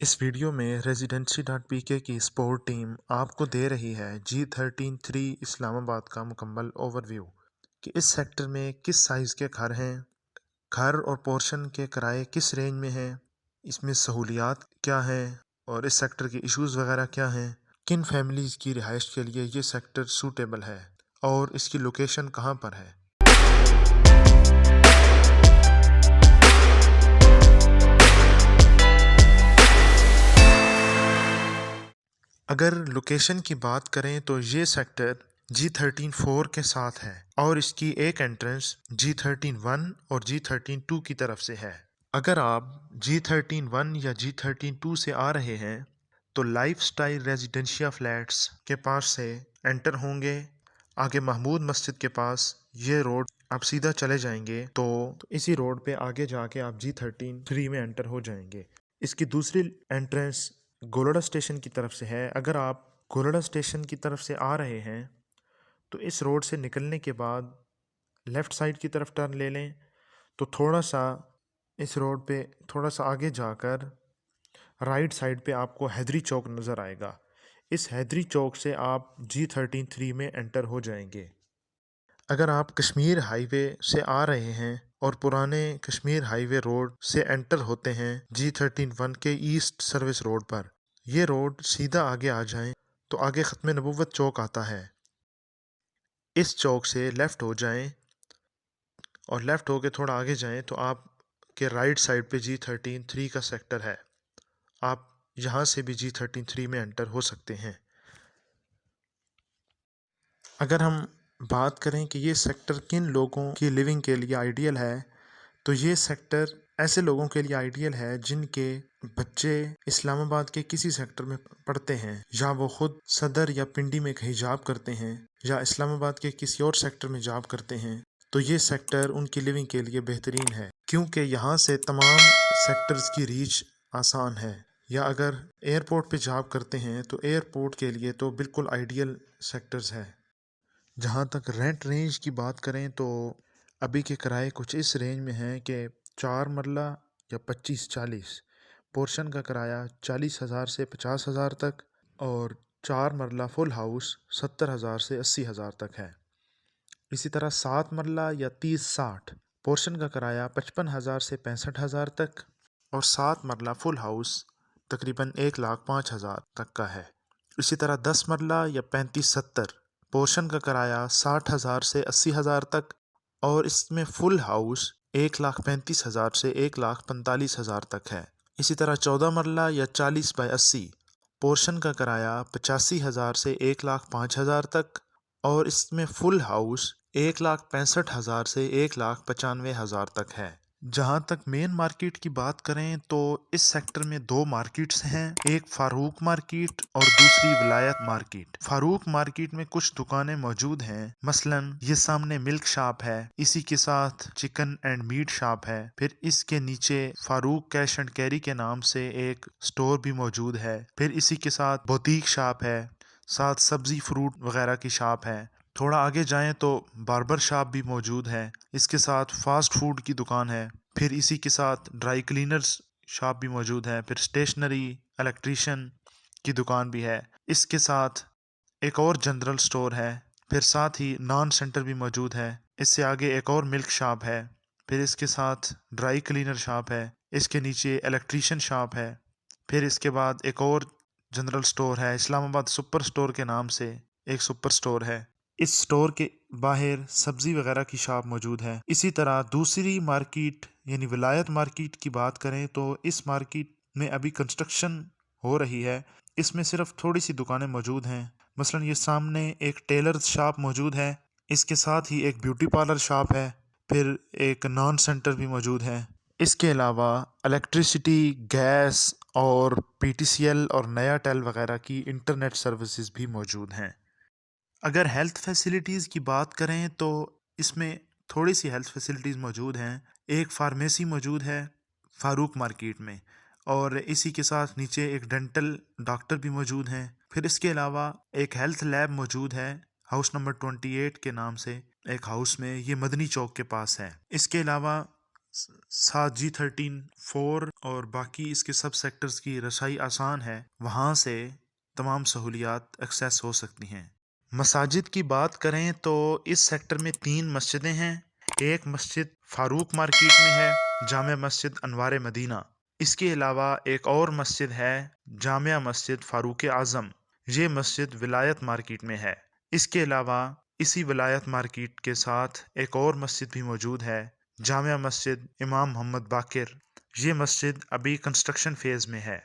اس video میں residency dot P کے کی سپورٹ ٹیم آپ کو دے رہی ہے G13-3 اسلام آباد کا مکمل اوور ویو کہ اس سیکٹر میں کس سائز کے گھر ہیں، گھر اور پورشن کے کرائے کس رینج میں ہیں، اس میں سہولیات کیا ہیں اور اس سیکٹر کے ایشوز وغیرہ کیا ہیں، کن فیملیز کی رہائش کے لیے یہ سیکٹر سوٹیبل ہے اور اس کی لوکیشن کہاں پر ہے۔ اگر لوکیشن کی بات کریں تو یہ سیکٹر G13-4 کے ساتھ ہے اور اس کی ایک انٹرنس G13-1 اور G13-2 کی طرف سے ہے۔ اگر آپ G13-1 یا G13-2 سے آ رہے ہیں تو لائف سٹائل ریزیڈنشیا فلیٹس کے پاس سے انٹر ہوں گے، آگے محمود مسجد کے پاس یہ روڈ آپ سیدھا چلے جائیں گے تو اسی روڈ پہ آگے جا کے آپ G13-3 میں انٹر ہو جائیں گے۔ اس کی دوسری انٹرنس گولڑا اسٹیشن کی طرف سے ہے۔ اگر آپ گولڑا اسٹیشن کی طرف سے آ رہے ہیں تو اس روڈ سے نکلنے کے بعد لیفٹ سائڈ کی طرف ٹرن لے لیں تو تھوڑا سا اس روڈ پہ تھوڑا سا آگے جا کر رائٹ سائڈ پہ آپ کو حیدری چوک نظر آئے گا۔ اس حیدری چوک سے آپ G13-3 میں انٹر ہو جائیں گے۔ اگر آپ کشمیر ہائی وے سے آ رہے ہیں اور پرانے کشمیر ہائی وے روڈ سے انٹر ہوتے ہیں G13-1 کے ایسٹ سروس روڈ پر، یہ روڈ سیدھا آگے آ جائیں تو آگے ختم نبوت چوک آتا ہے۔ اس چوک سے لیفٹ ہو جائیں اور لیفٹ ہو کے تھوڑا آگے جائیں تو آپ کے رائٹ سائڈ پہ G13-3 کا سیکٹر ہے۔ آپ یہاں سے بھی G13-3 میں انٹر ہو سکتے ہیں۔ اگر ہم بات کریں کہ یہ سیکٹر کن لوگوں کی لیونگ کے لیے آئیڈیل ہے تو یہ سیکٹر ایسے لوگوں کے لیے آئیڈیل ہے جن کے بچے اسلام آباد کے کسی سیکٹر میں پڑھتے ہیں، یا وہ خود صدر یا پنڈی میں کہیں جاب کرتے ہیں یا اسلام آباد کے کسی اور سیکٹر میں جاب کرتے ہیں، تو یہ سیکٹر ان کی لیونگ کے لیے بہترین ہے کیونکہ یہاں سے تمام سیکٹرز کی ریچ آسان ہے۔ یا اگر ایئرپورٹ پہ جاب کرتے ہیں تو ایئرپورٹ کے لیے تو بالکل آئیڈیل سیکٹرز ہے۔ جہاں تک رینٹ رینج کی بات کریں تو ابھی کے کرائے کچھ اس رینج میں ہیں کہ 4 مرلہ یا 25-40 پورشن کا کرایہ 40,000 سے 50,000 تک، اور 4 مرلہ فل ہاؤس 70,000 سے 80,000 تک ہے۔ اسی طرح 7 مرلہ یا 30-60 پورشن کا کرایہ 55,000 سے 65,000 تک، اور 7 مرلہ فل ہاؤس تقریباً 1,05,000 تک کا ہے۔ اسی طرح 10 مرلہ یا 35-70 پورشن کا کرایہ 60,000 سے 80,000 تک، اور اس میں فل ہاؤس 1,35,000 سے 1,45,000 تک ہے۔ اسی طرح 14 مرلہ یا 40/80 پورشن کا کرایہ 85,000 سے 1,05,000 تک، اور اس میں فل ہاؤس 1,65,000 سے 1,95,000 تک ہے۔ جہاں تک مین مارکیٹ کی بات کریں تو اس سیکٹر میں 2 مارکیٹس ہیں، ایک فاروق مارکیٹ اور دوسری ولایت مارکیٹ۔ فاروق مارکیٹ میں کچھ دکانیں موجود ہیں، مثلا یہ سامنے ملک شاپ ہے، اسی کے ساتھ چکن اینڈ میٹ شاپ ہے، پھر اس کے نیچے فاروق کیش اینڈ کیری کے نام سے ایک سٹور بھی موجود ہے، پھر اسی کے ساتھ بوتیک شاپ ہے، ساتھ سبزی فروٹ وغیرہ کی شاپ ہے۔ تھوڑا آگے جائیں تو باربر شاپ بھی موجود ہے، اس کے ساتھ فاسٹ فوڈ کی دکان ہے، پھر اسی کے ساتھ ڈرائی کلینرز شاپ بھی موجود ہے، پھر اسٹیشنری الیکٹریشین کی دکان بھی ہے، اس کے ساتھ ایک اور جنرل سٹور ہے، پھر ساتھ ہی نان سینٹر بھی موجود ہے، اس سے آگے ایک اور ملک شاپ ہے، پھر اس کے ساتھ ڈرائی کلینر شاپ ہے، اس کے نیچے الیکٹریشین شاپ ہے، پھر اس کے بعد ایک اور جنرل سٹور ہے، اسلام آباد سپر سٹور کے نام سے ایک سپر سٹور ہے۔ اس سٹور کے باہر سبزی وغیرہ کی شاپ موجود ہے۔ اسی طرح دوسری مارکیٹ یعنی ولایت مارکیٹ کی بات کریں تو اس مارکیٹ میں ابھی کنسٹرکشن ہو رہی ہے، اس میں صرف تھوڑی سی دکانیں موجود ہیں، مثلا یہ سامنے ایک ٹیلر شاپ موجود ہے، اس کے ساتھ ہی ایک بیوٹی پارلر شاپ ہے، پھر ایک نان سینٹر بھی موجود ہے۔ اس کے علاوہ الیکٹریسٹی، گیس اور پی ٹی سی ایل اور نیا ٹیل وغیرہ کی انٹرنیٹ سروسز بھی موجود ہیں۔ اگر ہیلتھ فیسلٹیز کی بات کریں تو اس میں تھوڑی سی ہیلتھ فیسلٹیز موجود ہیں، ایک فارمیسی موجود ہے فاروق مارکیٹ میں، اور اسی کے ساتھ نیچے ایک ڈینٹل ڈاکٹر بھی موجود ہیں، پھر اس کے علاوہ ایک ہیلتھ لیب موجود ہے ہاؤس نمبر 28 کے نام سے ایک ہاؤس میں، یہ مدنی چوک کے پاس ہے۔ اس کے علاوہ ساتھ G13 4 اور باقی اس کے سب سیکٹرز کی رسائی آسان ہے، وہاں سے تمام سہولیات ایکسیس ہو سکتی ہیں۔ مساجد کی بات کریں تو اس سیکٹر میں 3 مسجدیں ہیں۔ ایک مسجد فاروق مارکیٹ میں ہے، جامع مسجد انوار مدینہ۔ اس کے علاوہ ایک اور مسجد ہے جامع مسجد فاروق اعظم، یہ مسجد ولایت مارکیٹ میں ہے۔ اس کے علاوہ اسی ولایت مارکیٹ کے ساتھ ایک اور مسجد بھی موجود ہے، جامع مسجد امام محمد باقر، یہ مسجد ابھی کنسٹرکشن فیز میں ہے۔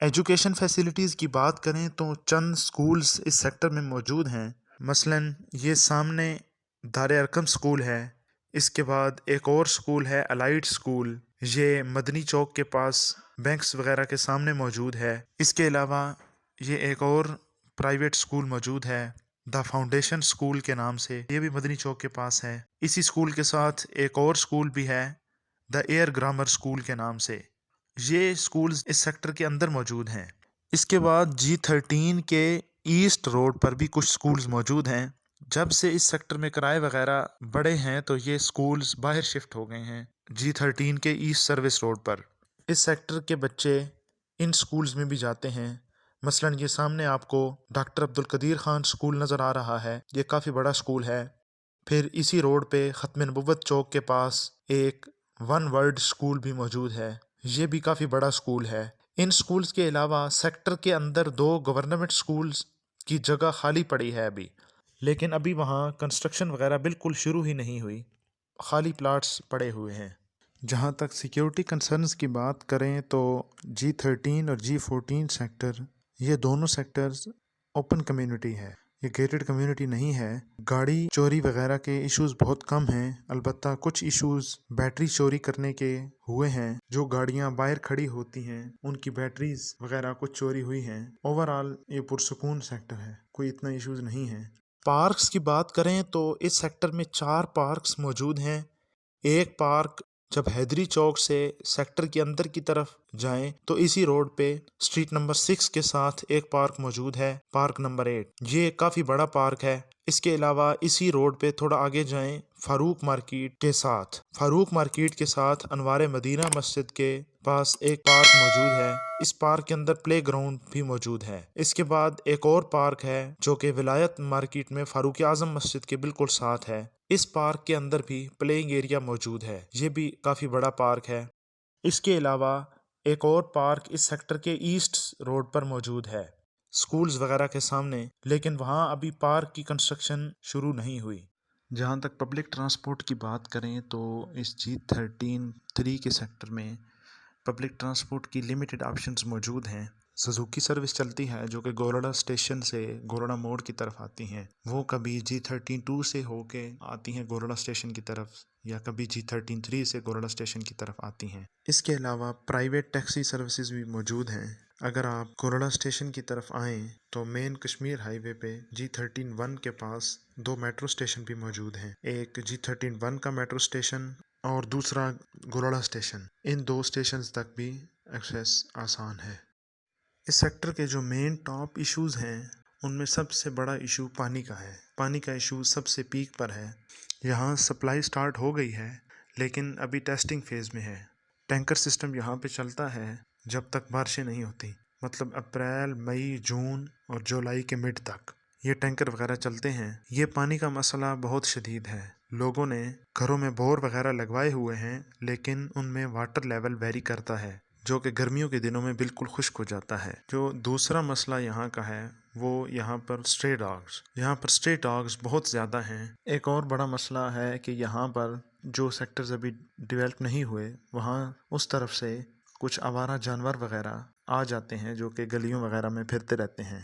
ایجوکیشن فیسلٹیز کی بات کریں تو چند سکولز اس سیکٹر میں موجود ہیں، مثلاً یہ سامنے دار ارقم سکول ہے، اس کے بعد ایک اور سکول ہے الائٹ سکول، یہ مدنی چوک کے پاس بینکس وغیرہ کے سامنے موجود ہے۔ اس کے علاوہ یہ ایک اور پرائیویٹ سکول موجود ہے دا فاؤنڈیشن سکول کے نام سے، یہ بھی مدنی چوک کے پاس ہے۔ اسی سکول کے ساتھ ایک اور سکول بھی ہے دا ایئر گرامر سکول کے نام سے، یہ سکولز اس سیکٹر کے اندر موجود ہیں۔ اس کے بعد G13 کے ایسٹ روڈ پر بھی کچھ سکولز موجود ہیں۔ جب سے اس سیکٹر میں کرائے وغیرہ بڑے ہیں تو یہ سکولز باہر شفٹ ہو گئے ہیں G13 کے ایسٹ سروس روڈ پر۔ اس سیکٹر کے بچے ان سکولز میں بھی جاتے ہیں، مثلاً یہ سامنے آپ کو ڈاکٹر عبدالقدیر خان سکول نظر آ رہا ہے، یہ کافی بڑا سکول ہے۔ پھر اسی روڈ پہ ختم نبوت چوک کے پاس ایک ون ورلڈ سکول بھی موجود ہے، یہ بھی کافی بڑا سکول ہے۔ ان سکولز کے علاوہ سیکٹر کے اندر 2 گورنمنٹ سکولز کی جگہ خالی پڑی ہے ابھی، لیکن ابھی وہاں کنسٹرکشن وغیرہ بالکل شروع ہی نہیں ہوئی، خالی پلاٹس پڑے ہوئے ہیں۔ جہاں تک سیکیورٹی کنسرنز کی بات کریں تو G13 اور G14 سیکٹر، یہ دونوں سیکٹرز اوپن کمیونٹی ہے، یہ گیٹڈ کمیونٹی نہیں ہے۔ گاڑی چوری وغیرہ کے ایشوز بہت کم ہیں، البتہ کچھ ایشوز بیٹری چوری کرنے کے ہوئے ہیں، جو گاڑیاں باہر کھڑی ہوتی ہیں ان کی بیٹریز وغیرہ کچھ چوری ہوئی ہیں۔ اوورآل یہ پرسکون سیکٹر ہے، کوئی اتنا ایشوز نہیں ہے۔ پارکس کی بات کریں تو اس سیکٹر میں 4 پارکس موجود ہیں۔ ایک پارک جب حیدری چوک سے سیکٹر کے اندر کی طرف جائیں تو اسی روڈ پہ اسٹریٹ نمبر 6 کے ساتھ ایک پارک موجود ہے، پارک نمبر 8، یہ کافی بڑا پارک ہے۔ اس کے علاوہ اسی روڈ پہ تھوڑا آگے جائیں فاروق مارکیٹ کے ساتھ انوار مدینہ مسجد کے پاس ایک پارک موجود ہے، اس پارک کے اندر پلے گراؤنڈ بھی موجود ہے۔ اس کے بعد ایک اور پارک ہے جو کہ ولایت مارکیٹ میں فاروق اعظم مسجد کے بالکل ساتھ ہے، اس پارک کے اندر بھی پلینگ ایریا موجود ہے، یہ بھی کافی بڑا پارک ہے۔ اس کے علاوہ ایک اور پارک اس سیکٹر کے ایسٹ روڈ پر موجود ہے، سکولز وغیرہ کے سامنے، لیکن وہاں ابھی پارک کی کنسٹرکشن شروع نہیں ہوئی۔ جہاں تک پبلک ٹرانسپورٹ کی بات کریں تو اس G13 کے سیکٹر میں پبلک ٹرانسپورٹ کی لمیٹڈ آپشنز موجود ہیں۔ سزوکی سروس چلتی ہے جو کہ گورڑا اسٹیشن سے گورڑا موڑ کی طرف آتی ہیں، وہ کبھی G13 سے ہو کے آتی ہیں گورڑا اسٹیشن کی طرف، یا کبھی G13 سے گورڑا اسٹیشن کی طرف آتی ہیں۔ اس کے علاوہ پرائیویٹ ٹیکسی سروسز بھی موجود ہیں۔ اگر آپ گورڑا اسٹیشن کی طرف آئیں تو مین کشمیر ہائی وے پہ G13 کے پاس 2 میٹرو اسٹیشن بھی موجود ہیں، ایک G13 کا میٹرو اسٹیشن اور دوسرا گورڑا اسٹیشن، ان 2 اسٹیشنز تک بھی ایکسیس آسان ہے۔ اس سیکٹر کے جو مین ٹاپ ایشوز ہیں ان میں سب سے بڑا ایشو پانی کا ہے، پانی کا ایشو سب سے پیک پر ہے۔ یہاں سپلائی سٹارٹ ہو گئی ہے لیکن ابھی ٹیسٹنگ فیز میں ہے۔ ٹینکر سسٹم یہاں پہ چلتا ہے جب تک بارشیں نہیں ہوتی، مطلب اپریل، مئی، جون اور جولائی کے مڈ تک یہ ٹینکر وغیرہ چلتے ہیں۔ یہ پانی کا مسئلہ بہت شدید ہے، لوگوں نے گھروں میں بور وغیرہ لگوائے ہوئے ہیں لیکن ان میں واٹر لیول ویری کرتا ہے، جو کہ گرمیوں کے دنوں میں بالکل خشک ہو جاتا ہے۔ جو دوسرا مسئلہ یہاں کا ہے وہ یہاں پر اسٹرے ڈاگز بہت زیادہ ہیں۔ ایک اور بڑا مسئلہ ہے کہ یہاں پر جو سیکٹرز ابھی ڈیولپ نہیں ہوئے وہاں اس طرف سے کچھ آوارہ جانور وغیرہ آ جاتے ہیں جو کہ گلیوں وغیرہ میں پھرتے رہتے ہیں۔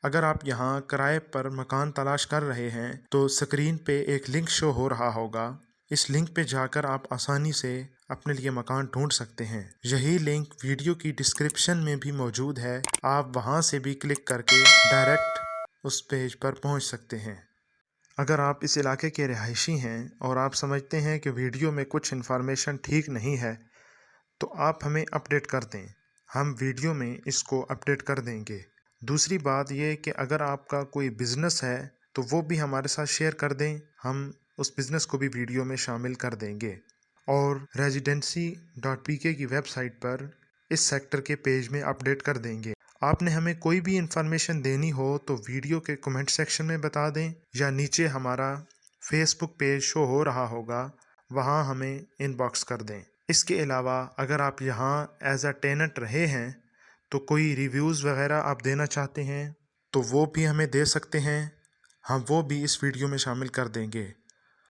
اگر آپ یہاں کرائے پر مکان تلاش کر رہے ہیں تو سکرین پہ ایک لنک شو ہو رہا ہوگا، اس لنک پہ جا کر آپ آسانی سے اپنے لیے مکان ڈھونڈ سکتے ہیں۔ یہی لنک ویڈیو کی ڈسکرپشن میں بھی موجود ہے، آپ وہاں سے بھی کلک کر کے ڈائریکٹ اس پیج پر پہنچ سکتے ہیں۔ اگر آپ اس علاقے کے رہائشی ہیں اور آپ سمجھتے ہیں کہ ویڈیو میں کچھ انفارمیشن ٹھیک نہیں ہے تو آپ ہمیں اپڈیٹ کر دیں، ہم ویڈیو میں اس کو اپڈیٹ کر دیں گے۔ دوسری بات یہ کہ اگر آپ کا کوئی بزنس ہے تو وہ بھی ہمارے ساتھ شیئر کر دیں، ہم اس بزنس کو بھی ویڈیو میں شامل کر دیں گے۔ اور residency.pk کی ویب سائٹ پر اس سیکٹر کے پیج میں اپڈیٹ کر دیں گے۔ آپ نے ہمیں کوئی بھی انفارمیشن دینی ہو تو ویڈیو کے کمنٹ سیکشن میں بتا دیں، یا نیچے ہمارا فیس بک پیج شو ہو رہا ہوگا، وہاں ہمیں ان باکس کر دیں۔ اس کے علاوہ اگر آپ یہاں ایز اے ٹیننٹ رہے ہیں تو کوئی ریویوز وغیرہ آپ دینا چاہتے ہیں تو وہ بھی ہمیں دے سکتے ہیں، ہم وہ بھی اس ویڈیو میں شامل کر دیں گے۔